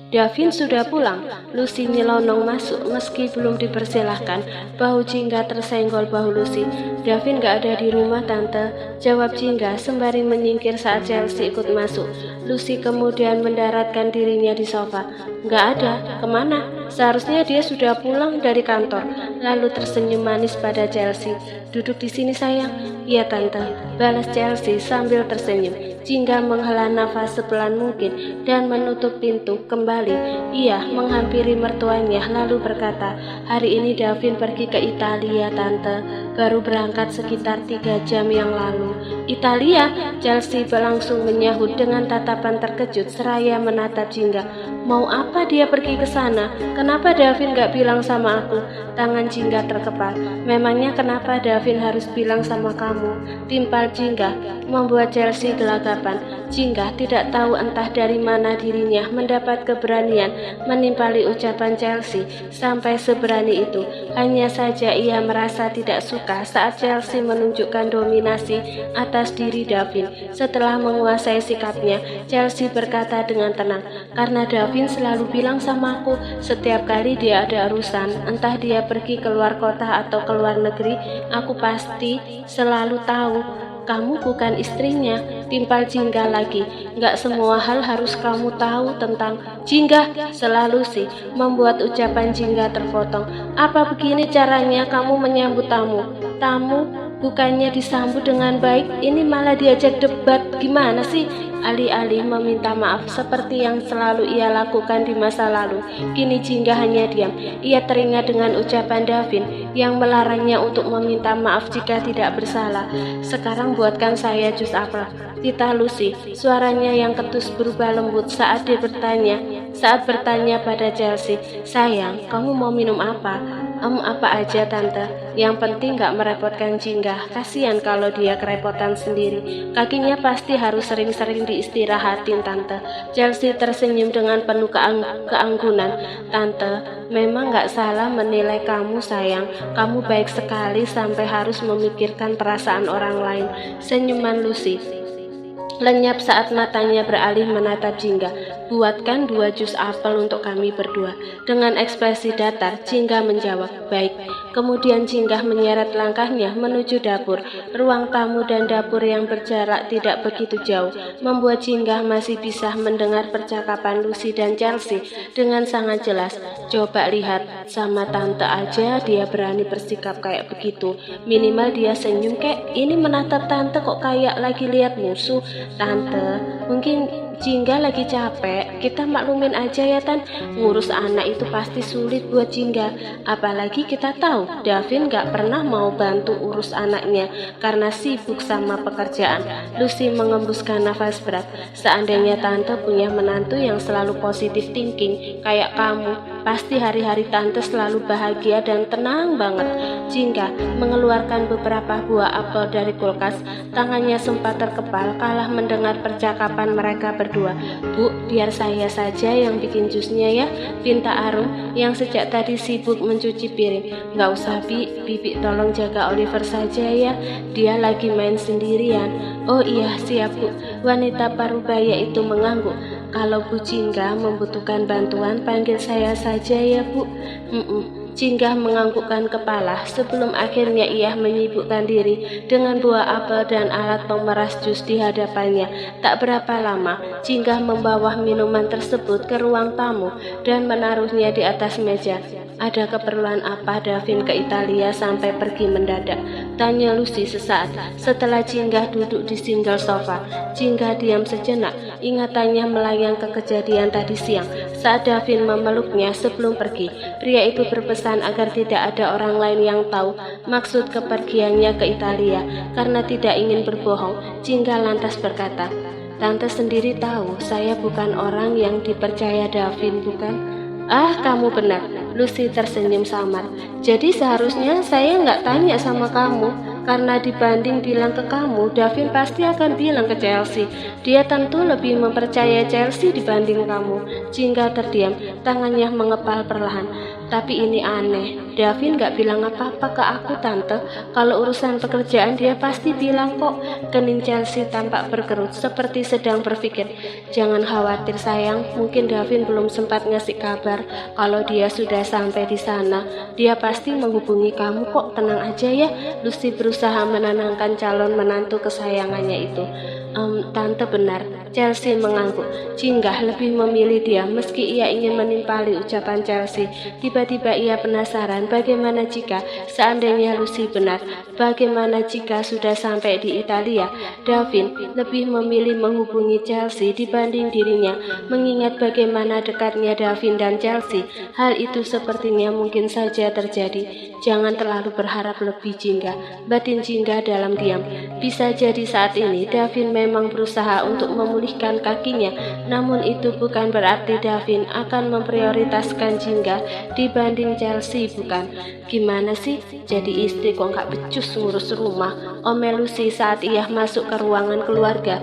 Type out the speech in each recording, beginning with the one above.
Davin sudah pulang. Lucy nyelonong masuk meski belum dipersilahkan. Bahu Jingga tersenggol bahu Lucy. Davin gak ada di rumah tante, jawab Jingga sembari menyingkir saat Chelsea ikut masuk. Lucy kemudian mendaratkan dirinya di sofa. Gak ada, kemana? Seharusnya dia sudah pulang dari kantor. Lalu tersenyum manis pada Chelsea. Duduk di sini sayang. Iya tante, balas Chelsea sambil tersenyum. Jingga menghela nafas sepelan mungkin dan menutup pintu kembali. Ia menghampiri mertuanya lalu berkata, hari ini Davin pergi ke Italia tante, baru berangkat sekitar 3 jam yang lalu. Italia? Chelsea langsung menyahut dengan tatapan terkejut seraya menatap Jingga. Mau apa dia pergi ke sana? Kenapa Davin gak bilang sama aku? Tangan Jingga terkepal. Memangnya kenapa Davin harus bilang sama kamu? Timpal Jingga membuat Chelsea gelagapan. Jingga tidak tahu entah dari mana dirinya mendapat keberanian menimpali ucapan Chelsea sampai seberani itu. Hanya saja ia merasa tidak suka saat Chelsea menunjukkan dominasi atas diri Davin. Setelah menguasai sikapnya, Chelsea berkata dengan tenang, karena Davin selalu bilang sama aku setiap kali dia ada urusan, entah dia pergi keluar kota atau keluar negeri, aku pasti selalu tahu kamu bukan istrinya. Timpal Jingga lagi. Gak semua hal harus kamu tahu tentang Jingga. Selalu sih membuat ucapan Jingga terpotong. Apa begini caranya kamu menyambut tamu? Tamu bukannya disambut dengan baik, ini malah diajak debat. Gimana sih? Alih-alih meminta maaf seperti yang selalu ia lakukan di masa lalu, kini Jingga hanya diam. Ia teringat dengan ucapan Davin yang melarangnya untuk meminta maaf jika tidak bersalah. Sekarang buatkan saya jus apel. Tita Lucy, suaranya yang ketus berubah lembut saat bertanya pada Chelsea, sayang, kamu mau minum apa? Apa aja tante, yang penting gak merepotkan Jingga. Kasihan kalau dia kerepotan sendiri, kakinya pasti harus sering-sering diistirahatin tante. Chelsea tersenyum dengan penuh keanggunan. Tante, memang gak salah menilai kamu sayang, kamu baik sekali sampai harus memikirkan perasaan orang lain. Senyuman Lucy lenyap saat matanya beralih menatap Jingga. Buatkan 2 jus apel untuk kami berdua. Dengan ekspresi datar, Jingga menjawab, baik. Kemudian Jingga menyeret langkahnya menuju dapur. Ruang tamu dan dapur yang berjarak tidak begitu jauh, membuat Jingga masih bisa mendengar percakapan Lucy dan Chelsea dengan sangat jelas. Coba lihat, sama tante aja dia berani bersikap kayak begitu. Minimal dia senyum kek. Ini menatap tante kok kayak lagi lihat musuh. Tante, mungkin Jingga lagi capek, kita maklumin aja ya Tan. Ngurus anak itu pasti sulit buat Jingga. Apalagi kita tahu Davin gak pernah mau bantu urus anaknya karena sibuk sama pekerjaan. Lucy mengembuskan nafas berat. Seandainya Tante punya menantu yang selalu positif thinking kayak kamu, pasti hari-hari Tante selalu bahagia dan tenang banget. Jingga mengeluarkan beberapa buah apel dari kulkas. Tangannya sempat terkepal kalah mendengar percakapan mereka berdua. Bu, biar saya saja yang bikin jusnya ya, pinta Arum yang sejak tadi sibuk mencuci piring. Gak usah Bibi tolong jaga Oliver saja ya, dia lagi main sendirian. Oh iya siap Bu. Wanita parubaya itu mengangguk. Kalau Bu Jingga membutuhkan bantuan, panggil saya saja ya Bu. Jingga menganggukkan kepala sebelum akhirnya ia menyibukkan diri dengan buah apel dan alat pemeras jus di hadapannya. Tak berapa lama, Jingga membawa minuman tersebut ke ruang tamu dan menaruhnya di atas meja. Ada keperluan apa Davin ke Italia sampai pergi mendadak? Tanya Lucy sesaat setelah Jingga duduk di single sofa. Jingga diam sejenak, ingatannya melayang ke kejadian tadi siang saat Davin memeluknya sebelum pergi. Pria itu berpesan agar tidak ada orang lain yang tahu maksud kepergiannya ke Italia. Karena tidak ingin berbohong, Jingga lantas berkata, Tante sendiri tahu saya bukan orang yang dipercaya Davin, bukan? Ah, kamu benar. Lucy tersenyum samar. Jadi seharusnya saya nggak tanya sama kamu, karena dibanding bilang ke kamu, Davin pasti akan bilang ke Chelsea. Dia tentu lebih mempercayai Chelsea dibanding kamu. Jingga terdiam, tangannya mengepal perlahan. Tapi ini aneh, Davin gak bilang apa-apa ke aku tante. Kalau urusan pekerjaan dia pasti bilang kok. Kening Chelsea tampak berkerut seperti sedang berpikir. Jangan khawatir sayang, mungkin Davin belum sempat ngasih kabar. Kalau dia sudah sampai di sana, dia pasti menghubungi kamu kok. Tenang aja ya. Lucy berusaha menenangkan calon menantu kesayangannya itu. Tante benar, Chelsea mengangguk. Jingga lebih memilih dia meski ia ingin menimpali ucapan Chelsea. Tiba-tiba ia penasaran bagaimana jika seandainya Lucy benar. Bagaimana jika sudah sampai di Italia, Davin lebih memilih menghubungi Chelsea dibanding dirinya. Mengingat bagaimana dekatnya Davin dan Chelsea, hal itu sepertinya mungkin saja terjadi. Jangan terlalu berharap lebih Jingga, batin Jingga dalam diam. Bisa jadi saat ini Davin memang berusaha untuk memulihkan kakinya, namun itu bukan berarti Davin akan memprioritaskan Jingga dibanding Chelsea, bukan? Gimana sih? Jadi istri kok gak becus ngurus rumah? Omel Lucy saat ia masuk ke ruangan keluarga.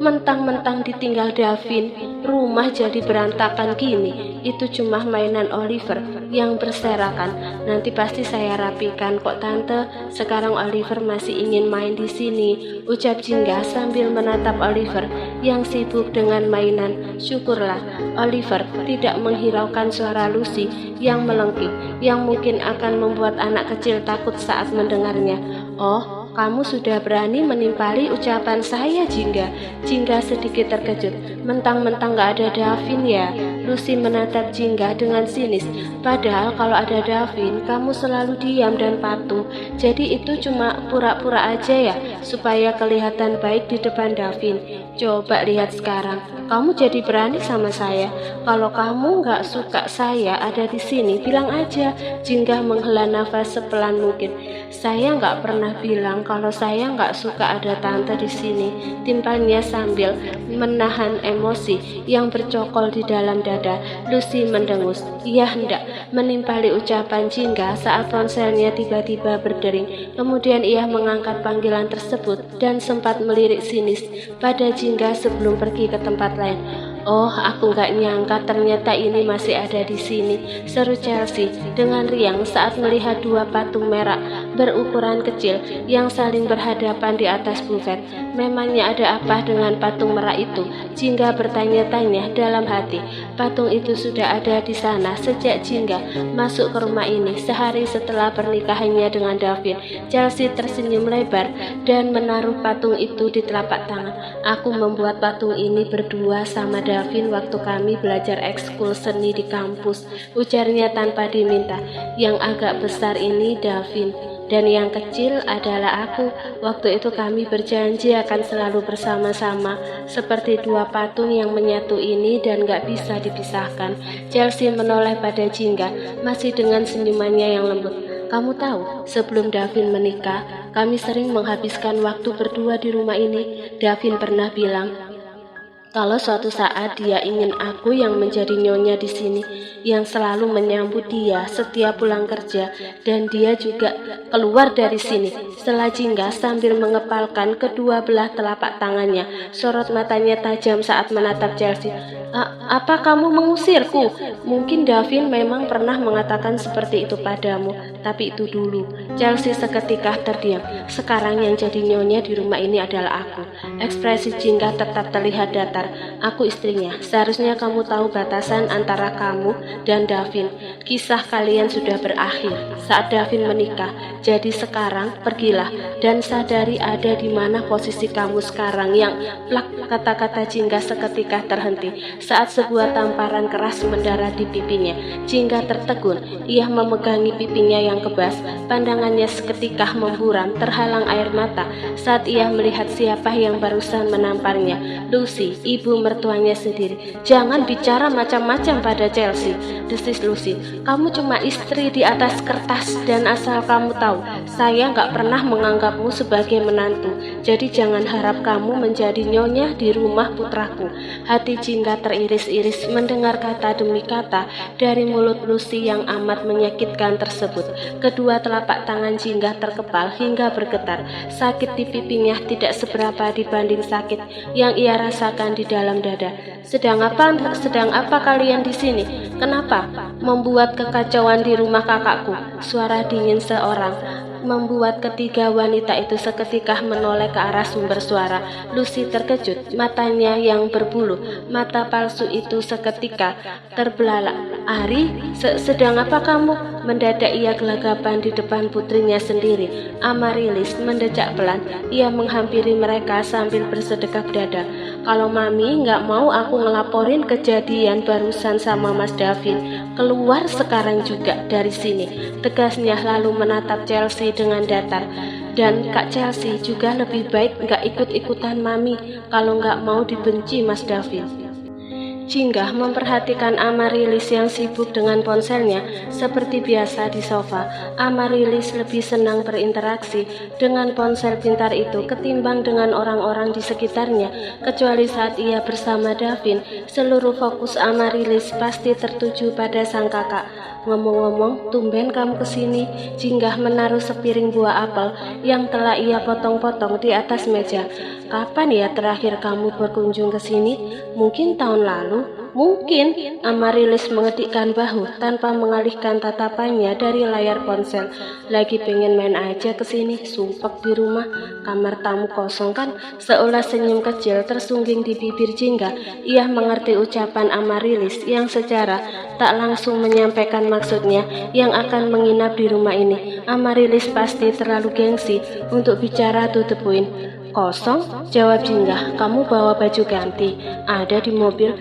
Mentang-mentang ditinggal Davin, rumah jadi berantakan gini. Itu cuma mainan Oliver yang berserakan. Nanti pasti saya rapikan kok tante. Sekarang Oliver masih ingin main di sini, ucap Jingga sambil menatap Oliver yang sibuk dengan mainan. Syukurlah Oliver tidak menghiraukan suara Lucy yang melengking, yang mungkin akan membuat anak kecil takut saat mendengarnya. Oh, kamu sudah berani menimpali ucapan saya, Jingga. Jingga sedikit terkejut. Mentang-mentang gak ada Davin ya? Lucy menatap Jingga dengan sinis. Padahal kalau ada Davin, kamu selalu diam dan patuh. Jadi itu cuma pura-pura aja ya, supaya kelihatan baik di depan Davin. Coba lihat sekarang, kamu jadi berani sama saya. Kalau kamu gak suka saya ada di sini, bilang aja. Jingga menghela nafas sepelan mungkin. Saya nggak pernah bilang kalau saya nggak suka ada tante di sini, timpalnya sambil menahan emosi yang bercokol di dalam dada. Lucy mendengus. Ia hendak menimpali ucapan Jingga saat ponselnya tiba-tiba berdering. Kemudian ia mengangkat panggilan tersebut dan sempat melirik sinis pada Jingga sebelum pergi ke tempat lain. Oh, aku gak nyangka ternyata ini masih ada di sini, seru Chelsea dengan riang saat melihat dua patung merah berukuran kecil yang saling berhadapan di atas bufet. Memangnya ada apa dengan patung merah itu? Jingga bertanya-tanya dalam hati. Patung itu sudah ada di sana sejak Jingga masuk ke rumah ini sehari setelah pernikahannya dengan Davin. Chelsea tersenyum lebar dan menaruh patung itu di telapak tangan. Aku membuat patung ini berdua sama Davin waktu kami belajar ekskul seni di kampus, ujarnya tanpa diminta. Yang agak besar ini Davin dan yang kecil adalah aku. Waktu itu kami berjanji akan selalu bersama-sama seperti dua patung yang menyatu ini dan gak bisa dipisahkan. Chelsea menoleh pada Jingga masih dengan senyumannya yang lembut. Kamu tahu, sebelum Davin menikah, kami sering menghabiskan waktu berdua di rumah ini. Davin pernah bilang kalau suatu saat dia ingin aku yang menjadi nyonya di sini, yang selalu menyambut dia setiap pulang kerja, dan dia juga keluar dari sini. Setelah Jingga sambil mengepalkan kedua belah telapak tangannya, sorot matanya tajam saat menatap Chelsea. Apa kamu mengusirku? Mungkin Davin memang pernah mengatakan seperti itu padamu, tapi itu dulu. Chelsea seketika terdiam. Sekarang yang jadi nyonya di rumah ini adalah aku. Ekspresi Jingga tetap terlihat datar. Aku istrinya. Seharusnya kamu tahu batasan antara kamu dan Davin. Kisah kalian sudah berakhir saat Davin menikah. Jadi sekarang pergilah dan sadari ada di mana posisi kamu sekarang. Yang plak, kata-kata Jingga seketika terhenti saat sebuah tamparan keras mendarat di pipinya. Jingga tertegun. Ia memegangi pipinya yang kebas. Pandangannya seketika memburam, terhalang air mata saat ia melihat siapa yang barusan menamparnya. Lucy, ibu mertuanya sendiri. Jangan bicara macam-macam pada Chelsea, desis Lucy. Kamu cuma istri di atas kertas dan asal kamu tahu, saya nggak pernah menganggapmu sebagai menantu. Jadi jangan harap kamu menjadi nyonya di rumah putraku. Hati Jingga teriris-iris mendengar kata demi kata dari mulut Lucy yang amat menyakitkan tersebut. Kedua telapak tangan Jingga terkepal hingga bergetar. Sakit di pipinya tidak seberapa dibanding sakit yang ia rasakan di di dalam dada. Sedang apa kalian di sini? Kenapa membuat kekacauan di rumah kakakku? Suara dingin seorang membuat ketiga wanita itu seketika menoleh ke arah sumber suara. Lucy terkejut, matanya yang berbulu, mata palsu itu seketika terbelalak. Ari, sedang apa kamu? Mendadak ia gelagapan di depan putrinya sendiri. Amaryllis mendecak pelan. Ia menghampiri mereka sambil bersedekap dada. Kalau Mami nggak mau aku ngelaporin kejadian barusan sama Mas David. Keluar sekarang juga dari sini, tegasnya lalu menatap Chelsea dengan datar. Dan Kak Chelsea juga lebih baik nggak ikut-ikutan Mami kalau nggak mau dibenci Mas David. Jingga memperhatikan Amaryllis yang sibuk dengan ponselnya. Seperti biasa di sofa, Amaryllis lebih senang berinteraksi dengan ponsel pintar itu ketimbang dengan orang-orang di sekitarnya. Kecuali saat ia bersama Davin, seluruh fokus Amaryllis pasti tertuju pada sang kakak. Ngomong-ngomong, tumben kamu kesini. Jingga menaruh sepiring buah apel yang telah ia potong-potong di atas meja. Kapan ya terakhir kamu berkunjung ke sini? Mungkin tahun lalu? Mungkin. Amaryllis mengetikkan bahu tanpa mengalihkan tatapannya dari layar ponsel. Lagi pengen main aja ke sini, sumpek di rumah. Kamar tamu kosong kan? Seolah senyum kecil tersungging di bibir Jingga. Ia mengerti ucapan Amaryllis yang secara tak langsung menyampaikan maksudnya yang akan menginap di rumah ini. Amaryllis pasti terlalu gengsi untuk bicara to the point. Kosong? Jawab Jingga. Kamu bawa baju ganti? Ada di mobil.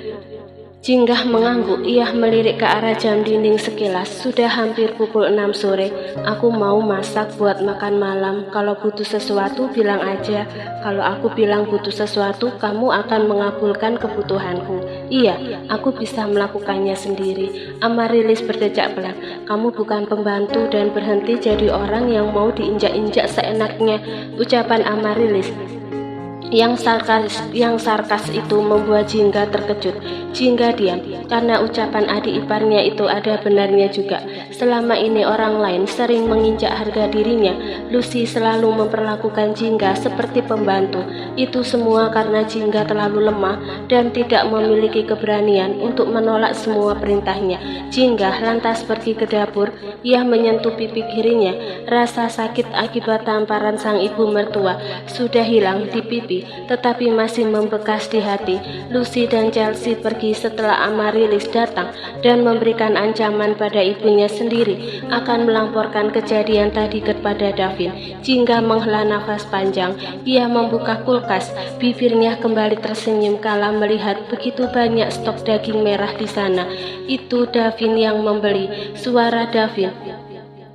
Jingga mengangguk. Ia melirik ke arah jam dinding sekilas. Sudah hampir pukul 6 sore. Aku mau masak buat makan malam. Kalau butuh sesuatu bilang aja. Kalau aku bilang butuh sesuatu, kamu akan mengabulkan kebutuhanku. Iya, aku bisa melakukannya sendiri. Amaryllis berdecak pelan. Kamu bukan pembantu dan berhenti jadi orang yang mau diinjak-injak seenaknya. Ucapan Amaryllis yang sarkas itu membuat Jingga terkejut. Jingga diam karena ucapan adik iparnya itu ada benarnya juga. Selama ini orang lain sering menginjak harga dirinya. Lucy selalu memperlakukan Jingga seperti pembantu. Itu semua karena Jingga terlalu lemah dan tidak memiliki keberanian untuk menolak semua perintahnya. Jingga lantas pergi ke dapur. Ia menyentuh pipi kirinya. Rasa sakit akibat tamparan sang ibu mertua sudah hilang di pipi, tetapi masih membekas di hati. Lucy dan Chelsea pergi setelah Amaryllis datang dan memberikan ancaman pada ibunya sendiri akan melamporkan kejadian tadi kepada Davin. Jingga menghela nafas panjang. Ia membuka kulkas. Bibirnya kembali tersenyum kala melihat begitu banyak stok daging merah di sana. Itu Davin yang membeli. Suara Davin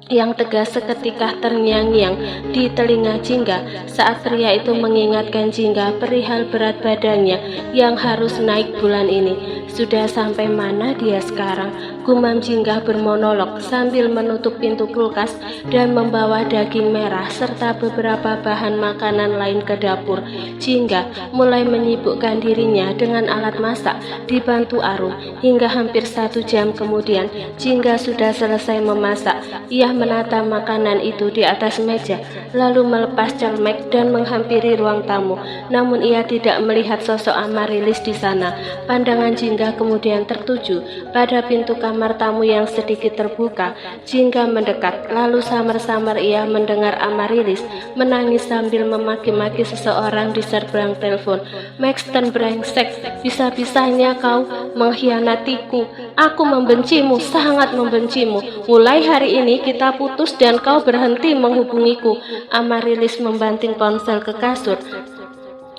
yang tegas seketika terngiang-ngiang di telinga Jingga saat pria itu mengingatkan Jingga perihal berat badannya yang harus naik bulan ini. Sudah sampai mana dia sekarang? Gumam Jingga bermonolog sambil menutup pintu kulkas dan membawa daging merah serta beberapa bahan makanan lain ke dapur. Jingga mulai menyibukkan dirinya dengan alat masak dibantu Arum. Hingga hampir 1 jam kemudian Jingga sudah selesai memasak. Ia menata makanan itu di atas meja, lalu melepas celemek dan menghampiri ruang tamu. Namun ia tidak melihat sosok Amaryllis di sana. Pandangan Jingga kemudian tertuju pada pintu kamar tamu yang sedikit terbuka. Jingga mendekat, lalu samar-samar ia mendengar Amaryllis menangis sambil memaki-maki seseorang di seberang telepon. Maxton brengsek, bisa-bisanya kau mengkhianatiku. Aku membencimu, sangat membencimu. Mulai hari ini kita putus dan kau berhenti menghubungiku. Amaryllis membanting ponsel ke kasur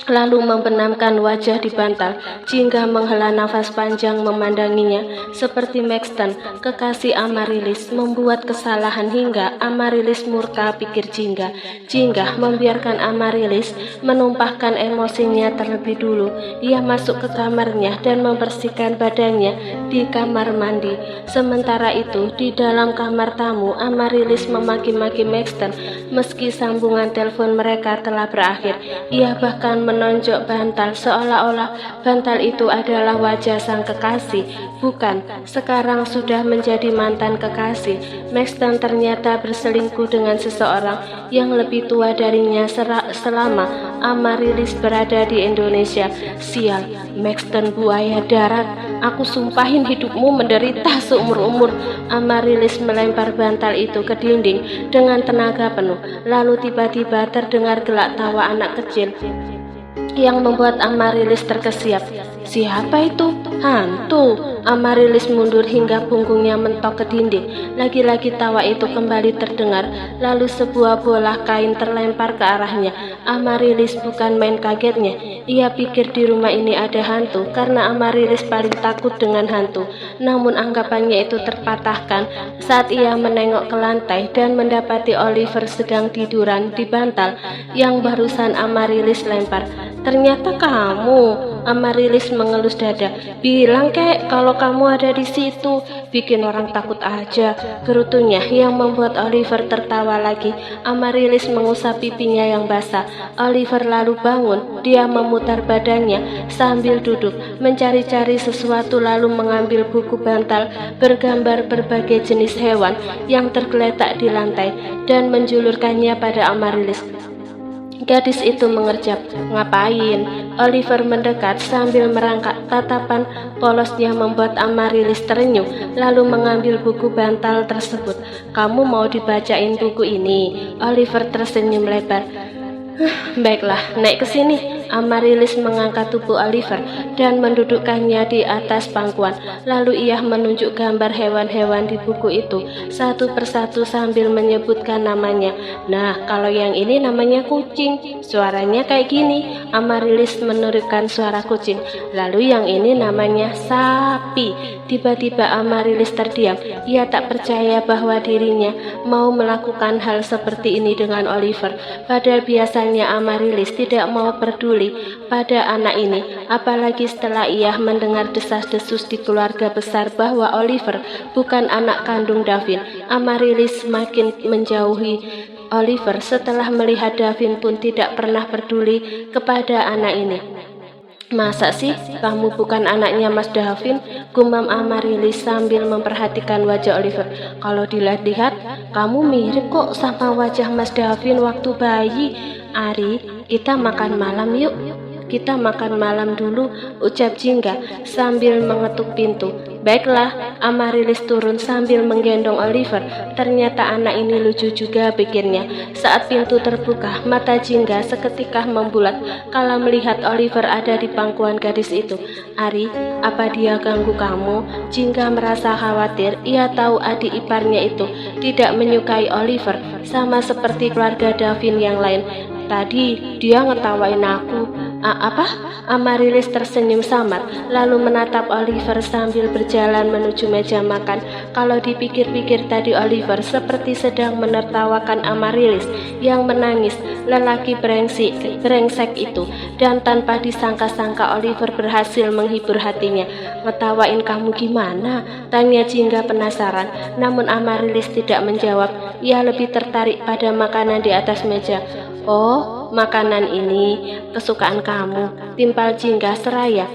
lalu membenamkan wajah di bantal. Jingga menghela nafas panjang memandanginya. Seperti Maxton, kekasih Amaryllis membuat kesalahan hingga Amaryllis murka, pikir Jingga. Jingga membiarkan Amaryllis menumpahkan emosinya terlebih dulu. Ia masuk ke kamarnya dan membersihkan badannya di kamar mandi. Sementara itu, di dalam kamar tamu, Amaryllis memaki-maki Maxton meski sambungan telepon mereka telah berakhir. Ia bahkan menonjok bantal seolah-olah bantal itu adalah wajah sang kekasih. Bukan, sekarang sudah menjadi mantan kekasih. Maxton ternyata berselingkuh dengan seseorang yang lebih tua darinya selama Amaryllis berada di Indonesia. Sial, Maxton buaya darat, aku sumpahin hidupmu menderita seumur-umur. Amaryllis melempar bantal itu ke dinding dengan tenaga penuh. Lalu tiba-tiba terdengar gelak tawa anak kecil yang membuat Amaryllis terkesiap. Siapa itu? Hantu. Amaryllis mundur hingga punggungnya mentok ke dinding. Lagi-lagi tawa itu kembali terdengar. Lalu sebuah bola kain terlempar ke arahnya. Amaryllis bukan main kagetnya. Ia pikir di rumah ini ada hantu karena Amaryllis paling takut dengan hantu. Namun anggapannya itu terpatahkan saat ia menengok ke lantai dan mendapati Oliver sedang tiduran di bantal yang barusan Amaryllis lempar. Ternyata kamu. Amaryllis mengelus dada. Bilang kek kalau kamu ada di situ. Bikin orang takut aja, gerutunya yang membuat Oliver tertawa lagi. Amaryllis mengusap pipinya yang basah. Oliver lalu bangun. Dia memutar badannya sambil duduk mencari-cari sesuatu, lalu mengambil buku bantal bergambar berbagai jenis hewan yang tergeletak di lantai dan menjulurkannya pada Amaryllis. Gadis itu mengerjap. Ngapain? Oliver mendekat sambil merangkak. Tatapan polosnya membuat Amaryllis terenyuh, lalu mengambil buku bantal tersebut. Kamu mau dibacain buku ini? Oliver tersenyum lebar. Baiklah, naik ke sini. Amaryllis mengangkat tubuh Oliver dan mendudukkannya di atas pangkuan. Lalu ia menunjuk gambar hewan-hewan di buku itu satu persatu sambil menyebutkan namanya. Nah, kalau yang ini namanya kucing. Suaranya kayak gini. Amaryllis menirukan suara kucing. Lalu yang ini namanya sapi. Tiba-tiba Amaryllis terdiam. Ia tak percaya bahwa dirinya mau melakukan hal seperti ini dengan Oliver. Padahal biasanya Amaryllis tidak mau peduli pada anak ini, apalagi setelah ia mendengar desas-desus di keluarga besar bahwa Oliver bukan anak kandung Davin. Amaryllis semakin menjauhi Oliver setelah melihat Davin pun tidak pernah peduli kepada anak ini. Masa sih kamu bukan anaknya Mas Davin? Gumam Amaryllis sambil memperhatikan wajah Oliver. Kalau dilihat-lihat, kamu mirip kok sama wajah Mas Davin waktu bayi. Ari, kita makan malam yuk. Kita makan malam dulu, ucap Jingga sambil mengetuk pintu. Baiklah, Amaryllis turun sambil menggendong Oliver. Ternyata anak ini lucu juga, pikirnya. Saat pintu terbuka, mata Jingga seketika membulat kala melihat Oliver ada di pangkuan gadis itu. Ari, apa dia ganggu kamu? Jingga merasa khawatir. Ia tahu adik iparnya itu tidak menyukai Oliver, sama seperti keluarga Davin yang lain. Tadi dia ngetawain aku. Apa? Amaryllis tersenyum samar, lalu menatap Oliver sambil berjalan menuju meja makan. Kalau dipikir-pikir tadi Oliver seperti sedang menertawakan Amaryllis yang menangis, lelaki brengsek itu. Dan tanpa disangka-sangka Oliver berhasil menghibur hatinya. Ngetawain kamu gimana? Tanya Jingga penasaran. Namun Amaryllis tidak menjawab. Ia lebih tertarik pada makanan di atas meja. Oh, makanan ini kesukaan kamu, timpal Jingga seraya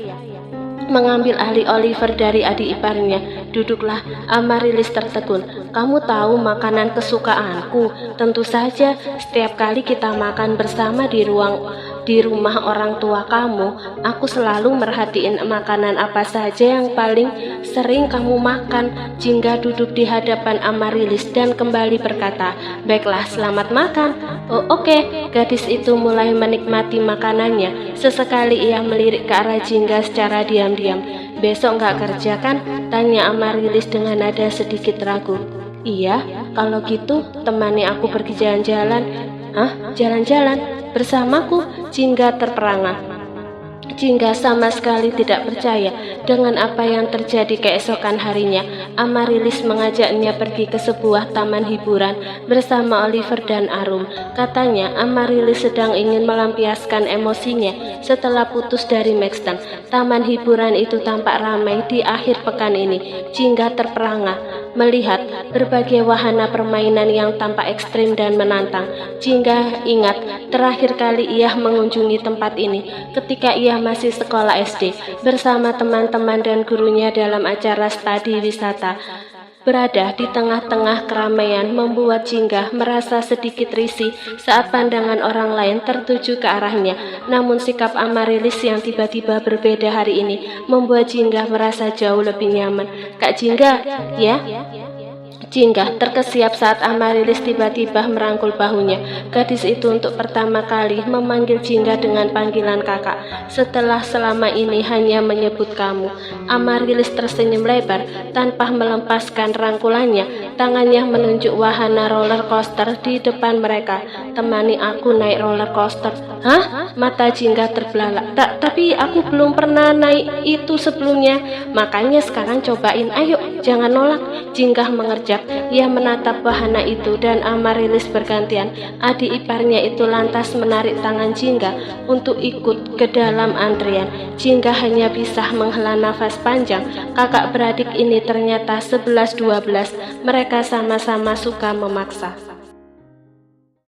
mengambil alih Oliver dari adik iparnya. Duduklah, Amaryllis tertegun. Kamu tahu makanan kesukaanku? Tentu saja, setiap kali kita makan bersama di rumah orang tua kamu, aku selalu merhatiin makanan apa saja yang paling sering kamu makan. Jingga duduk di hadapan Amaryllis dan kembali berkata, baiklah, selamat makan. Oh, oke. Gadis itu mulai menikmati makanannya. Sesekali ia melirik ke arah Jingga secara diam-diam. Besok nggak kerja kan? Tanya Amaryllis dengan nada sedikit ragu. Iya, kalau gitu temani aku pergi jalan-jalan. Hah? Jalan-jalan? Bersamaku? Jingga terperangah. Jingga sama sekali tidak percaya dengan apa yang terjadi keesokan harinya. Amaryllis mengajaknya pergi ke sebuah taman hiburan bersama Oliver dan Arum. Katanya Amaryllis sedang ingin melampiaskan emosinya setelah putus dari Maxton. Taman hiburan itu tampak ramai di akhir pekan ini. Jingga terperangah. melihat berbagai wahana permainan yang tampak ekstrim dan menantang. Jingga ingat terakhir kali ia mengunjungi tempat ini ketika ia masih sekolah SD bersama teman-teman dan gurunya dalam acara studi wisata. Berada di tengah-tengah keramaian membuat Jingga merasa sedikit risih saat pandangan orang lain tertuju ke arahnya. Namun sikap Amarilis yang tiba-tiba berbeda hari ini membuat Jingga merasa jauh lebih nyaman. "Kak Jingga, ya?" Jingga terkesiap saat Amarilis tiba-tiba merangkul bahunya. Gadis itu untuk pertama kali memanggil Jingga dengan panggilan kakak setelah selama ini hanya menyebut kamu. Amarilis tersenyum lebar tanpa melepaskan rangkulannya. Tangannya menunjuk wahana roller coaster di depan mereka. "Temani aku naik roller coaster." "Hah?" Mata Jingga terbelalak. Tapi aku belum pernah naik itu sebelumnya." "Makanya sekarang cobain, ayo, jangan nolak." Jingga mengerjak. Ia menatap wahana itu dan Amarilis bergantian. Adik iparnya itu lantas menarik tangan Jingga untuk ikut ke dalam antrian. Jingga hanya bisa menghela nafas panjang. Kakak beradik ini ternyata 11-12. Mereka sama-sama suka memaksa.